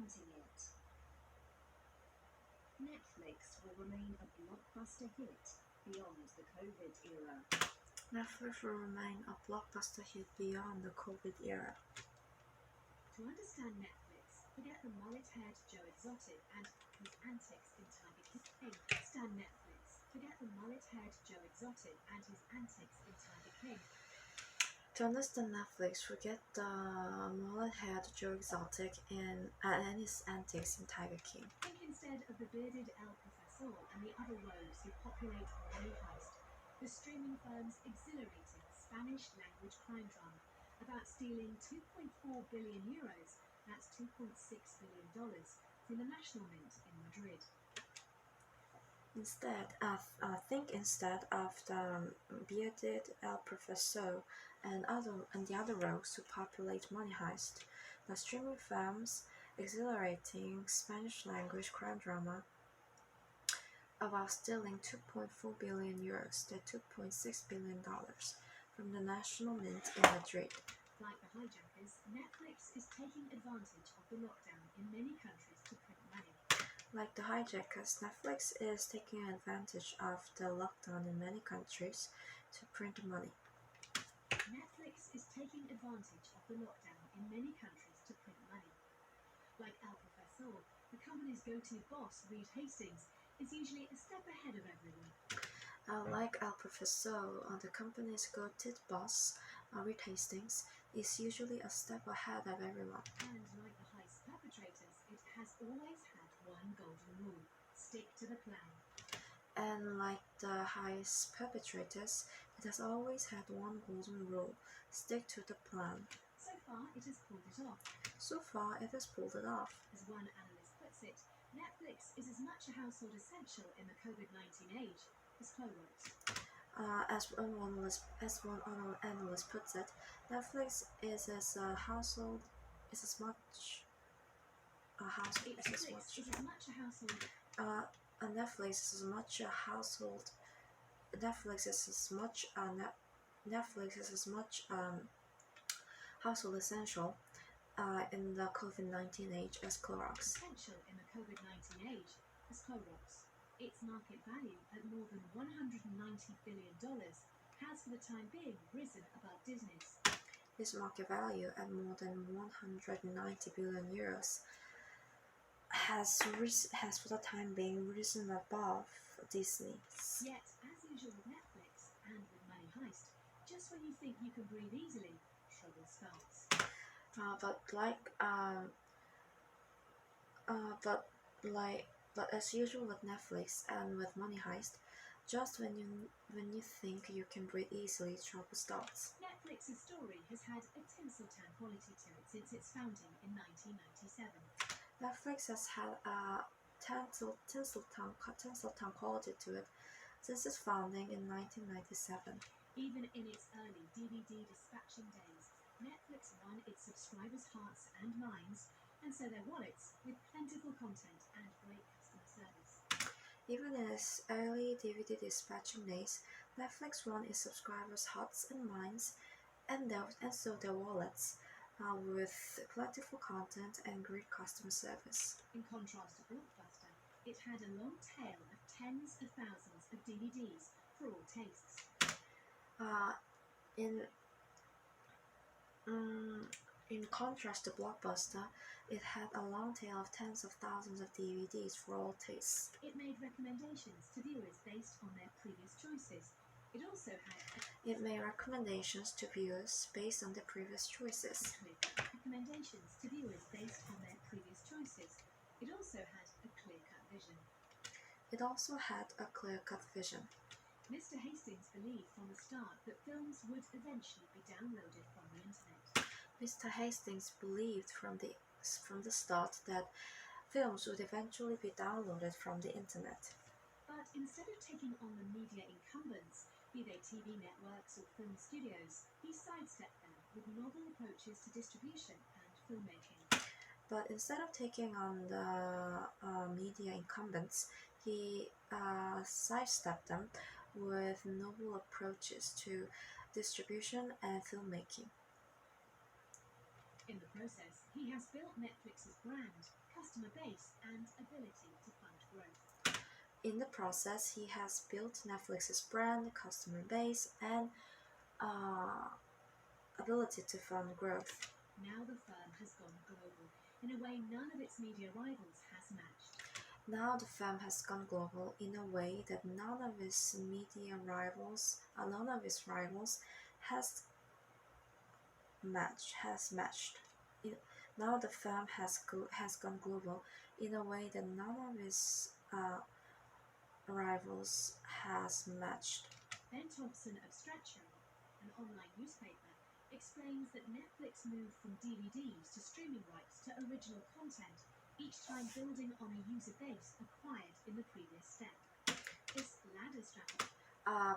wanting it. Netflix will remain a blockbuster hit beyond the COVID era. Netflix will remain a blockbuster hit beyond the COVID era. To understand Netflix, forget the mullet-haired Joe Exotic and his antics in Tiger King. Understand Netflix, forget the mullet-haired Joe Exotic and his antics in Tiger King. To understand Netflix, forget the mullet-haired Joe Exotic and his antics in Tiger King. Think instead of the bearded El Professor and the other rogues who populate Money Heist, the streaming firm's exhilarating Spanish-language crime drama about stealing 2.4 billion euros, that's $2.6 billion, from the National Mint in Madrid. Think instead of the bearded El Professor and the other rogues who populate Money Heist, the streaming firm's exhilarating Spanish-language crime drama about stealing 2.4 billion euros, that's $2.6 billion, from the National Mint in Madrid. Like the hijackers, Netflix is taking advantage of the lockdown in many countries to print money. Like the hijackers, Netflix is taking advantage of the lockdown in many countries to print money. Netflix is taking advantage of the lockdown in many countries to print money. Like El Professor, the company's go-to boss, Reed Hastings, is usually a step ahead of everyone. Like El Professor, the company's go-to boss, Reed Hastings, is usually a step ahead of everyone. And like the heist perpetrators, it has always had one golden rule: stick to the plan. And like the heist perpetrators, it has always had one golden rule: stick to the plan. So far, it has pulled it off. So far, it has pulled it off. As one analyst puts it, Netflix is as much a household essential in the COVID-19 age as Clorox. As one analyst puts it, Netflix is as a household is as much a household is as much. Is as much a household. Netflix is as much a household. Netflix is as much Netflix is as much household essential in the COVID-19 age as Clorox. Essential in the COVID-19 age as Clorox. Its market value at more than $190 billion has for the time being risen above Disney's. Its market value at more than 190 billion euros has for the time being risen above Disney's. Yet, as usual with Netflix and with Money Heist, just when you think you can breathe easily, trouble starts. But as usual with Netflix and with Money Heist, just when you think you can breathe easily, trouble starts. Netflix's story has had a Tinseltown quality to it since its founding in 1997. Netflix has had a Tinseltown quality to it since its founding in 1997. Even in its early DVD dispatching days, Netflix won its subscribers' hearts and minds, and so their wallets, with plentiful content and great customer service. Even in its early DVD dispatching days, Netflix won its subscribers' hearts and minds, and so their wallets, with plentiful content and great customer service. In contrast to Blockbuster, it had a long tail of tens of thousands of DVDs for all tastes. In contrast to Blockbuster, it had a long tail of tens of thousands of DVDs for all tastes. It made recommendations to viewers based on their previous choices. It also had It made recommendations to viewers based on their previous choices. Recommendations to viewers based on their previous choices. It also had a clear-cut vision. It also had a clear-cut vision. Mr. Hastings believed from the start that films would eventually be downloaded from the internet. Mr. Hastings believed from the start that films would eventually be downloaded from the internet. But instead of taking on the media incumbents, be they TV networks or film studios, he sidestepped them with novel approaches to distribution and filmmaking. But instead of taking on the media incumbents, he sidestepped them with novel approaches to distribution and filmmaking. In the process, he has built Netflix's brand, customer base and ability to fund growth. In the process, he has built Netflix's brand, customer base, and ability to fund growth. Now the firm has gone global in a way none of its media rivals has matched. Now the firm has gone global in a way that none of its rivals has matched. Now the firm has gone global in a way that none of its rivals has matched. Ben Thompson of Stratchery, an online newspaper, explains that Netflix moved from DVDs to streaming rights to original content, each time building on a user base acquired in the previous step. This ladder strategy.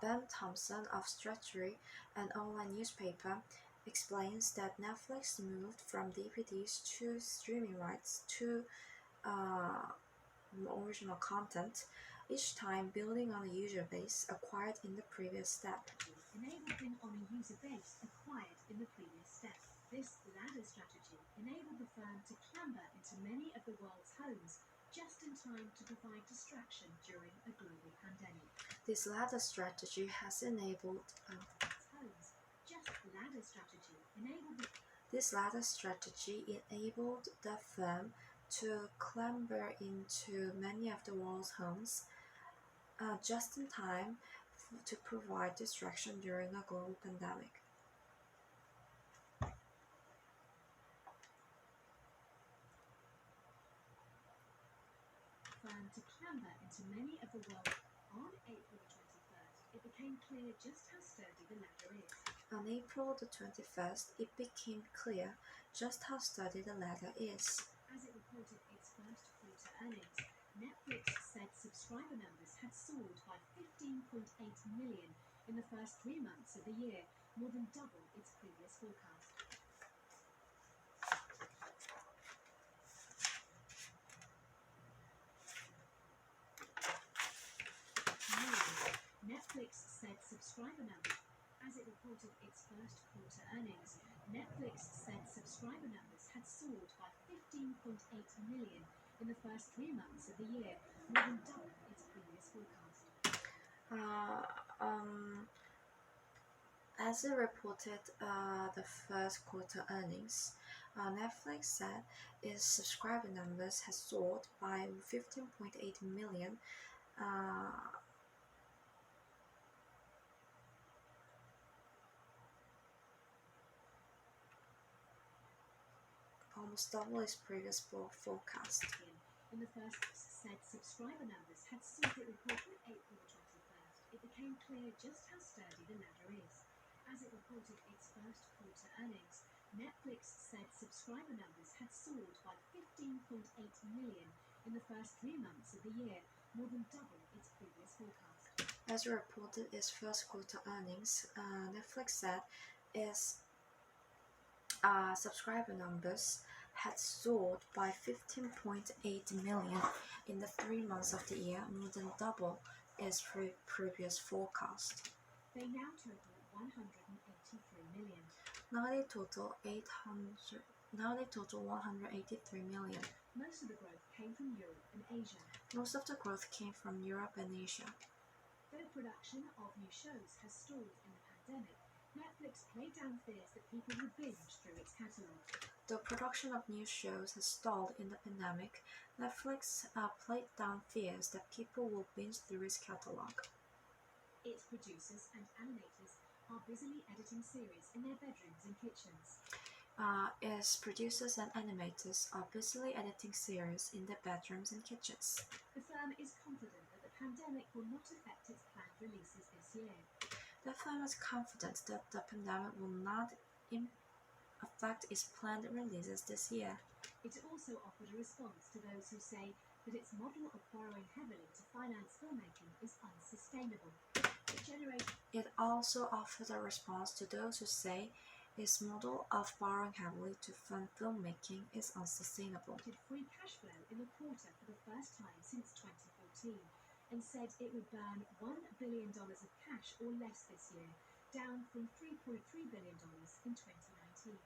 Ben Thompson of Stratchery, an online newspaper, explains that Netflix moved from DVDs to streaming rights to original content, each time building on a user base acquired in the previous step. Enabled on a user base acquired in the previous step. This ladder strategy enabled the firm to clamber into many of the world's homes just in time to provide distraction during a global pandemic. This ladder strategy has enabled This ladder strategy enabled the firm to clamber into many of the world's homes just in time to provide distraction during a global pandemic. Firm to clamber into many of the world. On April 21st, it became clear just how sturdy the ladder is. On April the 21st, it became clear just how sturdy the ladder is. As it reported its first quarter earnings, Netflix said subscriber numbers had soared by 15.8 million in the first 3 months of the year, more than double its previous forecast. Netflix said subscriber numbers. As it reported its first quarter earnings, Netflix said subscriber numbers had soared by 15.8 million in the first 3 months of the year, more than double its previous forecast. As it reported the first quarter earnings, Netflix said its subscriber numbers had soared by 15.8 million. Almost double its previous forecast. In the first said subscriber numbers had soared. It reported April 21st. It became clear just how sturdy the ladder is. As it reported its first quarter earnings, Netflix said subscriber numbers had soared by 15.8 million in the first 3 months of the year, more than double its previous forecast. As it reported its first quarter earnings, Netflix said its subscriber numbers had soared by 15.8 million in the 3 months of the year, more than double its previous forecast. They now total 183 million. Now they total 183 million. Most of the growth came from Europe and Asia. Most of the growth came from Europe and Asia. Though production of new shows has stalled in the pandemic, Netflix played down fears that people would binge through its catalogue. The production of new shows has stalled in the pandemic. Netflix played down fears that people will binge through its catalog. Its producers and animators are busily editing series in their bedrooms and kitchens. Its producers and animators are busily editing series in their bedrooms and kitchens. The firm is confident that the pandemic will not affect its planned releases this year. The firm is confident that the pandemic will not affect its planned releases this year. It also offered a response to those who say that its model of borrowing heavily to finance filmmaking is unsustainable. It also offered a response to those who say its model of borrowing heavily to fund filmmaking is unsustainable. It free cash flow in the quarter for the first time since 2014 and said it would burn $1 billion of cash or less this year, down from $3.3 billion in 2019.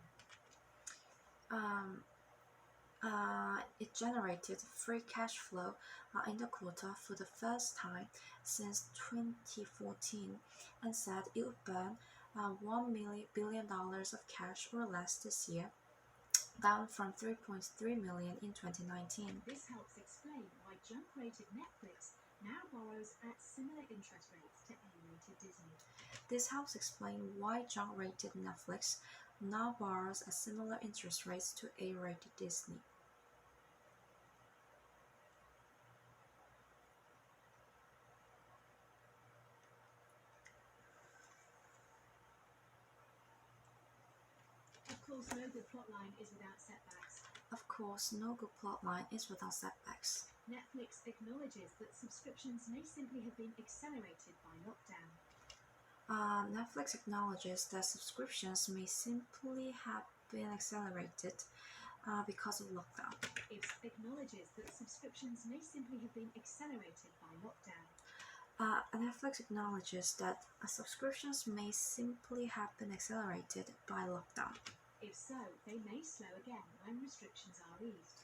It generated free cash flow in the quarter for the first time since 2014 and said it would burn $1 billion of cash or less this year, down from 3.3 million in 2019. This helps explain why junk-rated Netflix now borrows at similar interest rates to A-rated Disney. This helps explain why junk-rated Netflix now borrows at similar interest rates to A-rated Disney. Of course, no good plotline is without setbacks. Of course, no good plotline is without setbacks. Netflix acknowledges that subscriptions may simply have been accelerated by lockdown. Netflix acknowledges that subscriptions may simply have been accelerated because of lockdown. It acknowledges that subscriptions may simply have been accelerated by lockdown. Netflix acknowledges that subscriptions may simply have been accelerated by lockdown. If so, they may slow again when restrictions are eased.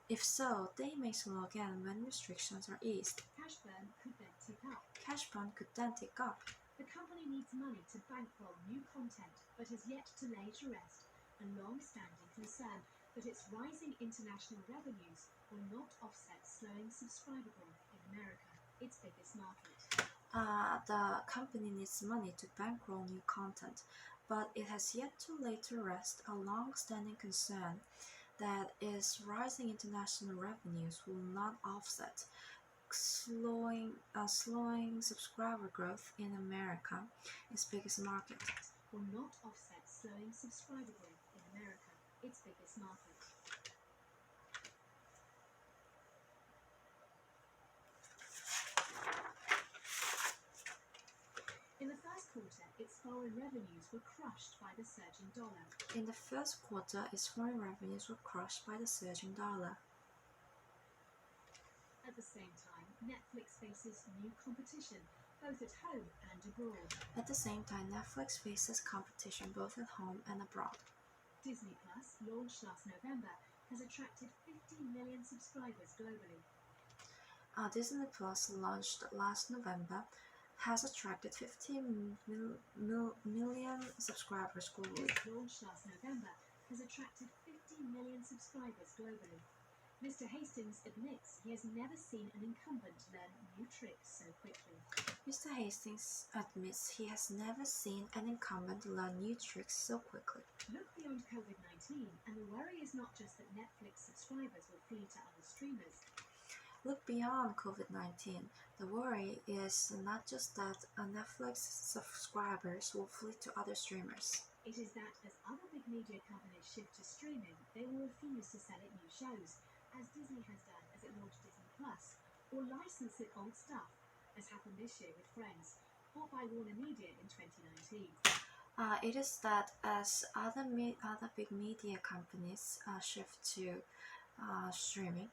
If so, they may slow again when restrictions are eased. Cash burn could then tick up. Cash burn could then tick up. The company needs money to bankroll new content, but has yet to lay to rest a long-standing concern that its rising international revenues will not offset slowing subscriber growth in America, its biggest market. The company needs money to bankroll new content, but it has yet to lay to rest a long-standing concern that its rising international revenues will not offset slowing subscriber growth in America, its biggest market. Will not offset slowing subscriber growth in America, its biggest market. In the first quarter, its foreign revenues were crushed by the surging dollar. In the first quarter, its foreign revenues were crushed by the surging dollar. At the same time, Netflix faces new competition, both at home and abroad. At the same time, Netflix faces competition both at home and abroad. Disney Plus, launched last November, has attracted 15 million subscribers globally. Disney Plus, launched last November, has attracted 15 million subscribers globally. Launched last November, has attracted 15 million subscribers globally. Mr. Hastings admits he has never seen an incumbent learn new tricks so quickly. Mr. Hastings admits he has never seen an incumbent learn new tricks so quickly. Look beyond COVID-19, and the worry is not just that Netflix subscribers will flee to other streamers. Look beyond COVID-19. The worry is not just that Netflix subscribers will flee to other streamers. It is that as other big media companies shift to streaming, they will refuse to sell it new shows, as Disney has done as it launched Disney Plus, or license it old stuff, as happened this year with Friends, bought by Warner Media in 2019. It is that as other big media companies shift to streaming,